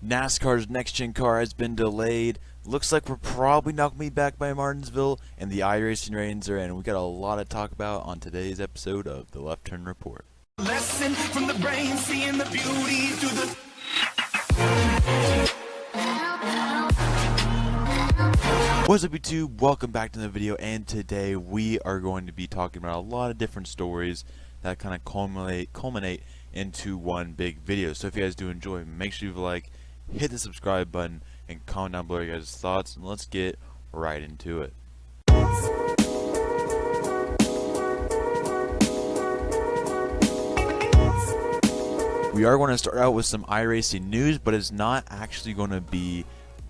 NASCAR's next-gen car has been delayed. Looks like we're probably not going to be back by Martinsville, and the iRacing ratings are in. We got a lot to talk about on today's episode of the Left Turn Report. Lesson from the brain, seeing the beauty through the... What's up, YouTube? Welcome back to the video, and today we are going to be talking about a lot of different stories that kind of culminate into one big video. So if you guys do enjoy, make sure you like, hit the subscribe button, and comment down below your guys' thoughts, and let's get right into it. We are going to start out with some iRacing news, but it's not actually going to be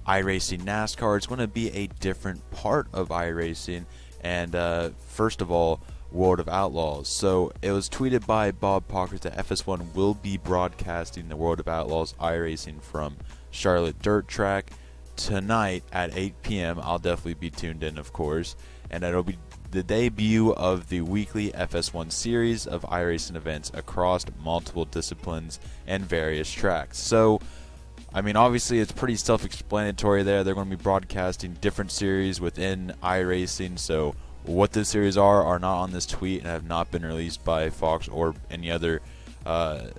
iRacing NASCAR. It's going to be a different part of iRacing, and first of all, World of Outlaws. So it was tweeted by Bob Pockers that FS1 will be broadcasting the World of Outlaws iRacing from Charlotte Dirt Track tonight at 8 p.m. I'll definitely be tuned in, of course, and it'll be the debut of the weekly FS1 series of iRacing events across multiple disciplines and various tracks. So I mean, obviously it's pretty self-explanatory there. They're going to be broadcasting different series within iRacing, so what the series are not on this tweet and have not been released by Fox or any other, Bob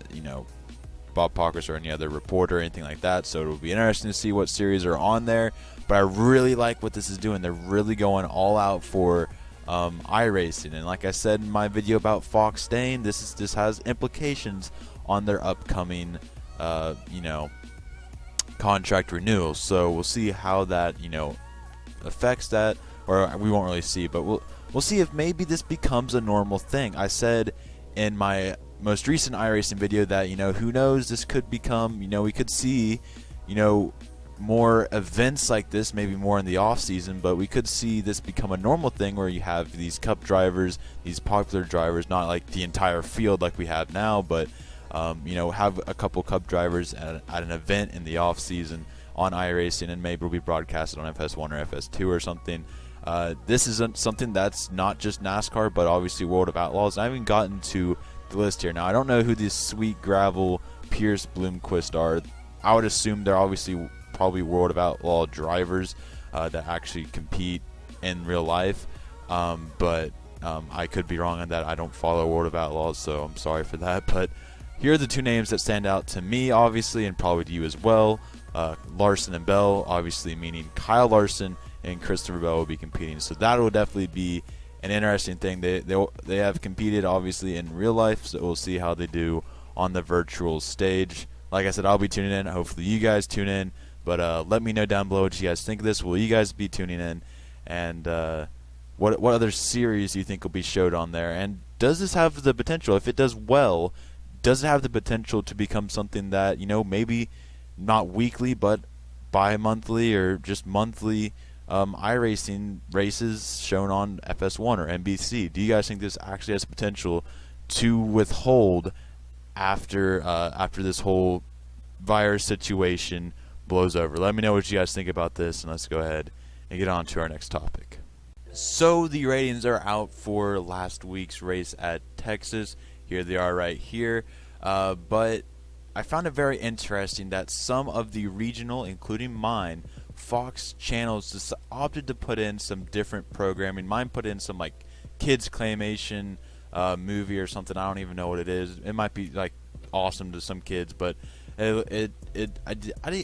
Pockers or any other reporter or anything like that. So it'll be interesting to see what series are on there. But I really like what this is doing. They're really going all out for iRacing, and like I said in my video about Fox staying, this has implications on their upcoming, contract renewal. So we'll see how that affects that. Or we won't really see, but we'll see if maybe this becomes a normal thing. I said in my most recent iRacing video that who knows, this could become we could see more events like this, maybe more in the off season, but we could see this become a normal thing where you have these cup drivers, these popular drivers, not like the entire field like we have now, but have a couple cup drivers at an event in the off season on iRacing, and maybe it'll be broadcasted on FS1 or FS2 or something. This isn't something that's not just NASCAR, but obviously World of Outlaws. I haven't gotten to the list here. Now, I don't know who these Sweet Gravel, Pierce, Bloomquist are. I would assume they're obviously probably World of Outlaw drivers that actually compete in real life. But I could be wrong on that. I don't follow World of Outlaws, so I'm sorry for that. But here are the two names that stand out to me, obviously, and probably to you as well. Larson and Bell, obviously meaning Kyle Larson and Christopher Bell will be competing, so that will definitely be an interesting thing. They have competed obviously in real life, so we'll see how they do on the virtual stage. Like I said, I'll be tuning in. Hopefully you guys tune in, but let me know down below what you guys think of this. Will you guys be tuning in, and what other series do you think will be showed on there, and does this have the potential, if it does well, does it have the potential to become something that maybe not weekly but bi-monthly or just monthly iRacing races shown on FS1 or NBC? Do you guys think this actually has potential to withhold after this whole virus situation blows over? Let me know what you guys think about this, and let's go ahead and get on to our next topic. So the ratings are out for last week's race at Texas. Here they are right here. But I found it very interesting that some of the regional, including mine, Fox channels just opted to put in some different programming. Mine put in some like kids claymation movie or something. I don't even know what it is. It might be like awesome to some kids, but I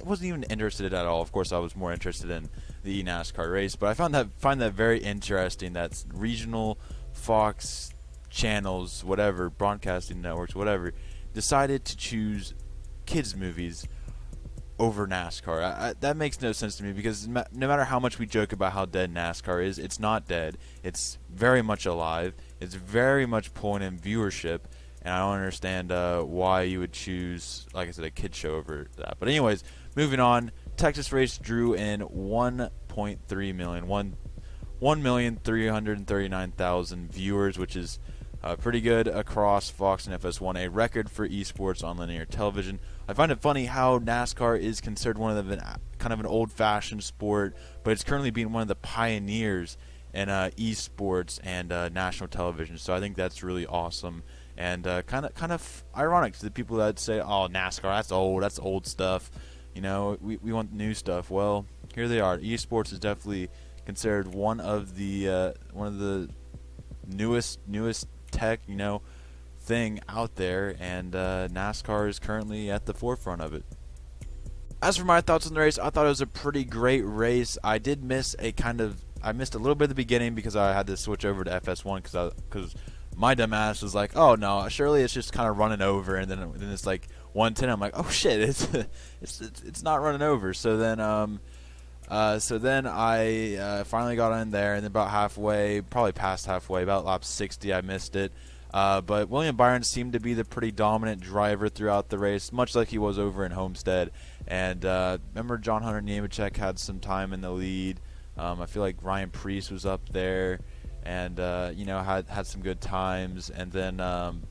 wasn't even interested at all. Of course, I was more interested in the NASCAR race, but I find that very interesting. That's regional Fox channels, whatever, broadcasting networks, whatever, decided to choose kids movies over NASCAR. That makes no sense to me, because no matter how much we joke about how dead NASCAR is, it's not dead. It's very much alive. It's very much pulling in viewership, and I don't understand why you would choose, like I said, a kid show over that. But anyways, moving on, Texas race drew in 1.3 million, 1,339,000 viewers, which is pretty good across Fox and FS1, a record for esports on linear television. I find it funny how NASCAR is considered one of kind of an old-fashioned sport, but it's currently being one of the pioneers in esports and national television. So I think that's really awesome, and kind of ironic to the people that say, "Oh, NASCAR, that's old stuff." we want new stuff. Well, here they are. Esports is definitely considered one of the newest tech, thing out there, and NASCAR is currently at the forefront of it. As for my thoughts on the race, I thought it was a pretty great race. I did miss I missed a little bit at the beginning because I had to switch over to FS1 because my dumb ass was like, oh no, surely it's just kind of running over, and then it's like 110. I'm like, oh shit, it's not running over. So then I finally got in there, and then about halfway, probably past halfway, about lap 60, I missed it. But William Byron seemed to be the pretty dominant driver throughout the race, much like he was over in Homestead. And remember, John Hunter Nemechek had some time in the lead. I feel like Ryan Preece was up there, and had some good times. And then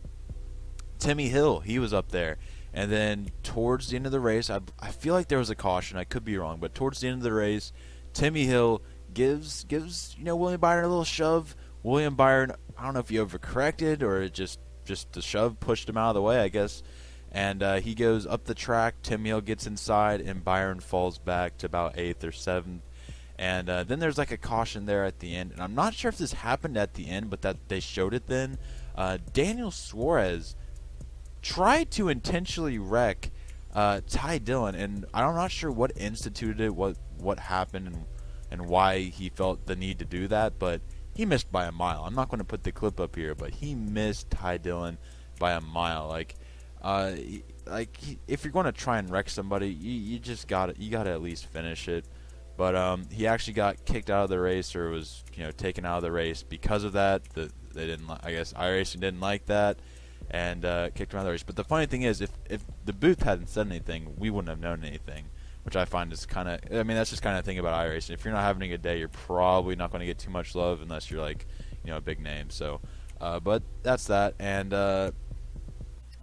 Timmy Hill, he was up there. And then towards the end of the race, I feel like there was a caution. I could be wrong, but towards the end of the race, Timmy Hill gives William Byron a little shove. William Byron, I don't know if he overcorrected or it just the shove pushed him out of the way, I guess. And he goes up the track. Timmy Hill gets inside, and Byron falls back to about 8th or 7th. And then there's like a caution there at the end. And I'm not sure if this happened at the end, but that they showed it then. Daniel Suarez tried to intentionally wreck Ty Dillon, and I'm not sure what instituted it, what happened, and why he felt the need to do that, but he missed by a mile. I'm not going to put the clip up here, but he missed Ty Dillon by a mile. If you're going to try and wreck somebody, you got to at least finish it. But he actually got kicked out of the race, or was taken out of the race because of that. They didn't. I guess iRacing didn't like that, and kicked him out of the race. But the funny thing is, if the booth hadn't said anything, we wouldn't have known anything, which I find is kind of, that's just kind of thing about iRacing. If you're not having a good day, you're probably not going to get too much love unless you're like, a big name. So, but that's that. And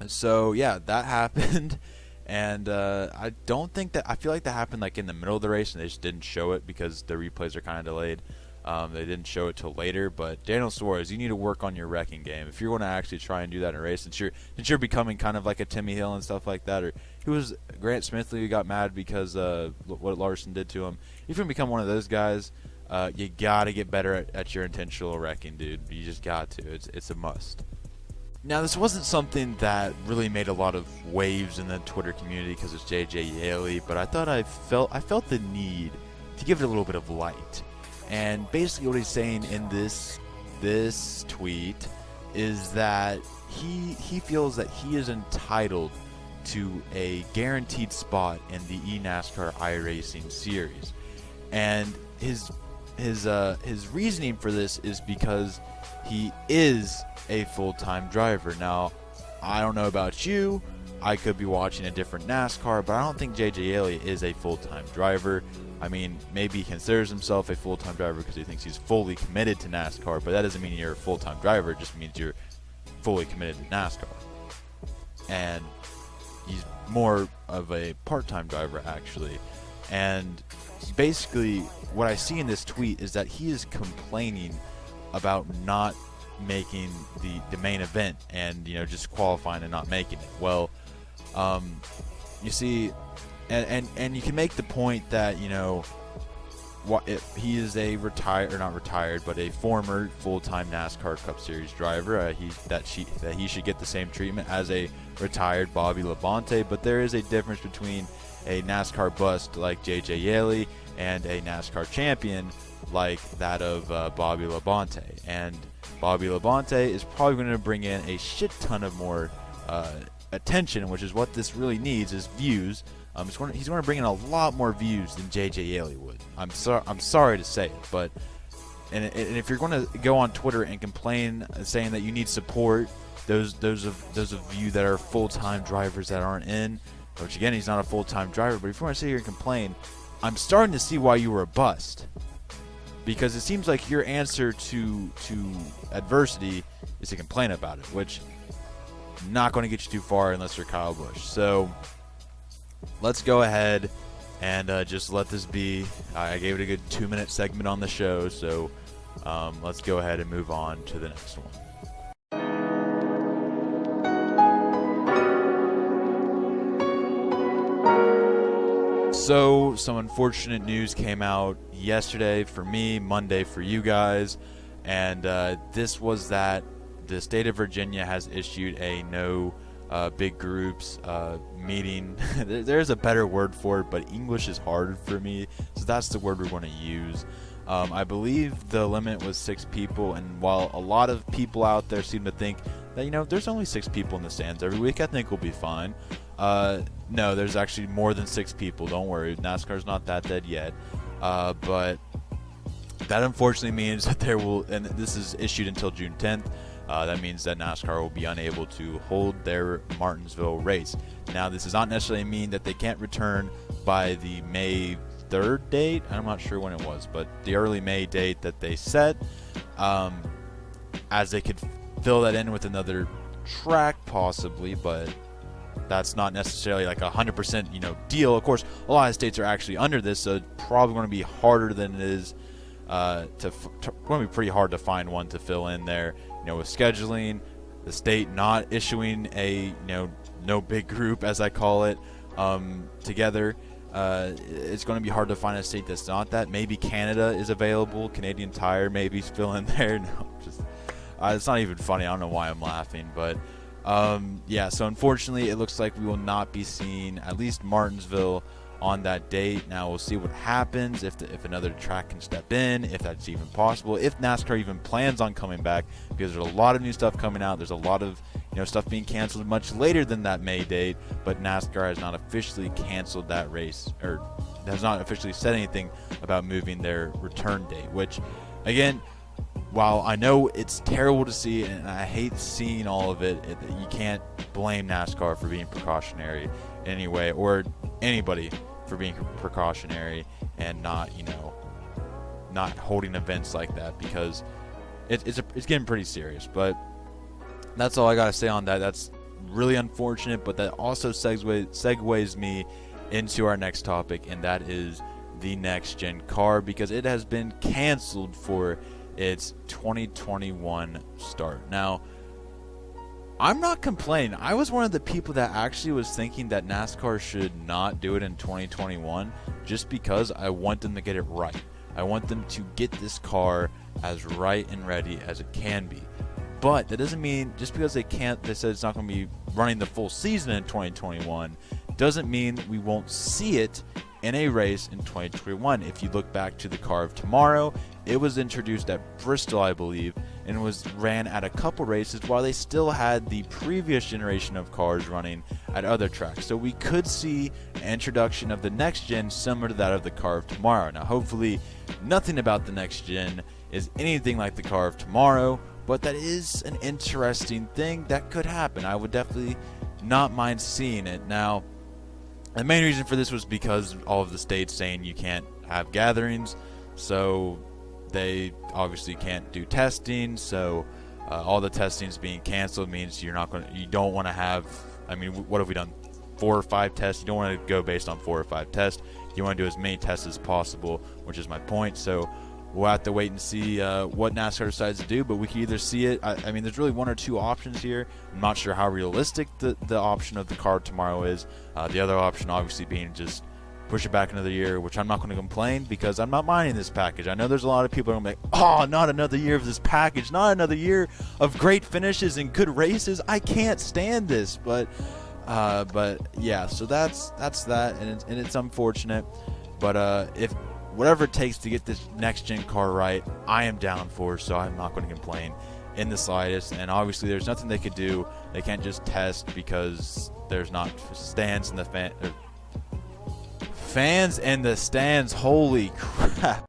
so yeah, that happened. And I feel like that happened like in the middle of the race, and they just didn't show it because the replays are kind of delayed. They didn't show it till later. But Daniel Suarez, you need to work on your wrecking game if you're going to actually try and do that in a race. Since you're becoming kind of like a Timmy Hill and stuff like that, or who was Grant Smithley who got mad because what Larson did to him. If you're going to become one of those guys, you got to get better at your intentional wrecking, dude. You just got to. It's a must. Now, this wasn't something that really made a lot of waves in the Twitter community because it's JJ Yeley, but I thought I felt the need to give it a little bit of light. And basically what he's saying in this tweet is that he feels that he is entitled to a guaranteed spot in the eNASCAR iRacing series. And his reasoning for this is because he is a full-time driver. Now, I don't know about you. I could be watching a different NASCAR, but I don't think JJ Yeley is a full-time driver. Maybe he considers himself a full-time driver because he thinks he's fully committed to NASCAR, but that doesn't mean you're a full-time driver. It just means you're fully committed to NASCAR. And he's more of a part-time driver, actually. And basically, what I see in this tweet is that he is complaining about not making the main event and just qualifying and not making it. Well, you see, and you can make the point that he is a a former full-time NASCAR Cup Series driver. That he should get the same treatment as a retired Bobby Labonte, but there is a difference between a NASCAR bust like JJ Yeley and a NASCAR champion like that of Bobby Labonte. And Bobby Labonte is probably going to bring in a shit ton of more attention, which is what this really needs, is views. He's going to bring in a lot more views than JJ Yeley would. I'm sorry to say it, but and if you're going to go on Twitter and complain, saying that you need support, those of you that are full-time drivers that aren't in, which again, he's not a full-time driver, but if you want to sit here and complain, I'm starting to see why you were a bust. Because it seems like your answer to adversity is to complain about it, which not going to get you too far unless you're Kyle Busch. So let's go ahead and just let this be. I gave it a good 2-minute segment on the show, so let's go ahead and move on to the next one. So some unfortunate news came out yesterday for me, Monday for you guys, and this was that the state of Virginia has issued a no big groups meeting. There's a better word for it, but English is hard for me, so that's the word we're going to use. I believe the limit was 6 people, and while a lot of people out there seem to think that, you know, there's only 6 people in the stands every week, I think we'll be fine. No, there's actually more than 6 people. Don't worry, NASCAR's not that dead yet. But that unfortunately means that there will, and this is issued until June 10th, that means that NASCAR will be unable to hold their Martinsville race. Now, this does not necessarily mean that they can't return by the May 3rd date. I'm not sure when it was, but the early May date that they set, as they could fill that in with another track possibly, but that's not necessarily like 100%, you know, deal. Of course, a lot of states are actually under this, so it's probably going to be harder than it is going to be pretty hard to find one to fill in there. You know, with scheduling, the state not issuing a, you know, no big group, as I call it, together. It's going to be hard to find a state that's not that. Maybe Canada is available. Canadian Tire maybe fill in there. No, just it's not even funny. I don't know why I'm laughing, but yeah. So unfortunately, it looks like we will not be seeing at least Martinsville on that date. Now we'll see what happens if another track can step in, if that's even possible, if NASCAR even plans on coming back, because there's a lot of new stuff coming out. There's a lot of, you know, stuff being canceled much later than that May date, but NASCAR has not officially canceled that race, or has not officially said anything about moving their return date, which, again, while I know it's terrible to see and I hate seeing all of it, you can't blame NASCAR for being precautionary in any way, or anybody for being precautionary and not, you know, not holding events like that, because it's getting pretty serious. But that's all I gotta say on that. That's really unfortunate, but that also segues me into our next topic, and that is the next gen car, because it has been canceled for its 2021 start. Now, I'm not complaining. I was one of the people that actually was thinking that NASCAR should not do it in 2021, just because I want them to get it right. I want them to get this car as right and ready as it can be. But that doesn't mean, just because they said it's not going to be running the full season in 2021, doesn't mean we won't see it in a race in 2021. If you look back to the car of tomorrow, it was introduced at Bristol, I believe, and was ran at a couple races while they still had the previous generation of cars running at other tracks. So we could see an introduction of the next gen similar to that of the car of tomorrow. Now, hopefully nothing about the next gen is anything like the car of tomorrow, but that is an interesting thing that could happen. I would definitely not mind seeing it. Now, the main reason for this was because all of the states saying you can't have gatherings, so they obviously can't do testing. So all the testings being canceled means you don't want to have. I mean, what have we done? 4 or 5 tests. You don't want to go based on 4 or 5 tests. You want to do as many tests as possible, which is my point. So we'll have to wait and see what NASCAR decides to do, but we can either see it. I mean, there's really 1 or 2 options here. I'm not sure how realistic the option of the car tomorrow is. The other option obviously being just push it back another year, which I'm not going to complain, because I'm not minding this package. I know there's a lot of people that are going to be like, oh, not another year of this package, not another year of great finishes and good races. I can't stand this. But yeah, so that's that, and it's unfortunate. But if whatever it takes to get this next gen car right, I am down for, so I'm not going to complain in the slightest. And obviously there's nothing they could do. They can't just test, because there's not fans in the stands. Holy crap.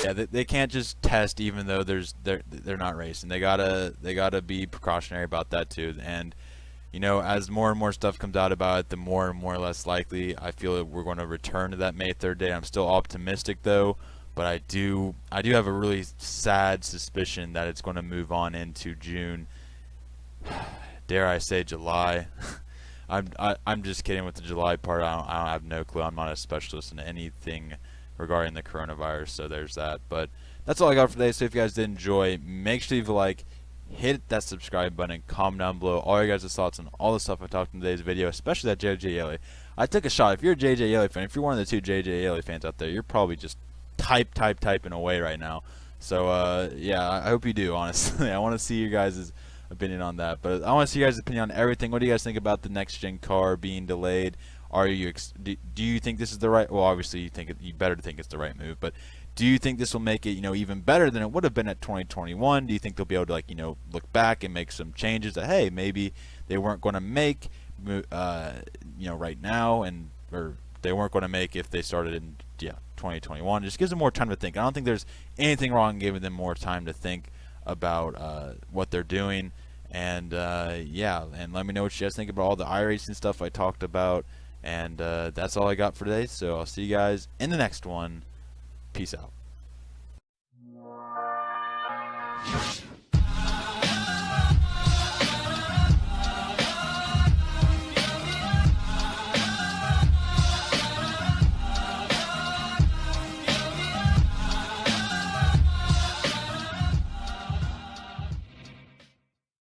Yeah, they can't just test even though they're not racing. They gotta be precautionary about that too. And you know, as more and more stuff comes out about it, the more and more less likely I feel that we're going to return to that May 3rd date. I'm still optimistic though, but I do have a really sad suspicion that it's going to move on into June. Dare I say July? I'm just kidding with the July part. I don't have no clue. I'm not a specialist in anything regarding the coronavirus, so there's that. But that's all I got for today. So if you guys did enjoy, make sure you leave a like, hit that subscribe button, and comment down below all your guys' thoughts on all the stuff I talked in today's video, especially that JJ Yeley. I took a shot. If you're a JJ Yeley fan, if you're one of the two JJ Yeley fans out there, you're probably just typing away right now. So yeah, I hope you do. Honestly, I want to see your guys' opinion on that. But I want to see your guys' opinion on everything. What do you guys think about the next gen car being delayed? Are you do you think this is the right? Well, obviously you better think it's the right move, but do you think this will make it, even better than it would have been at 2021? Do you think they'll be able to, look back and make some changes that, hey, maybe they weren't going to make, right now, or they weren't going to make if they started in 2021? Just gives them more time to think. I don't think there's anything wrong in giving them more time to think about what they're doing. And and let me know what you guys think about all the iRacing stuff I talked about. And that's all I got for today. So I'll see you guys in the next one. Peace out.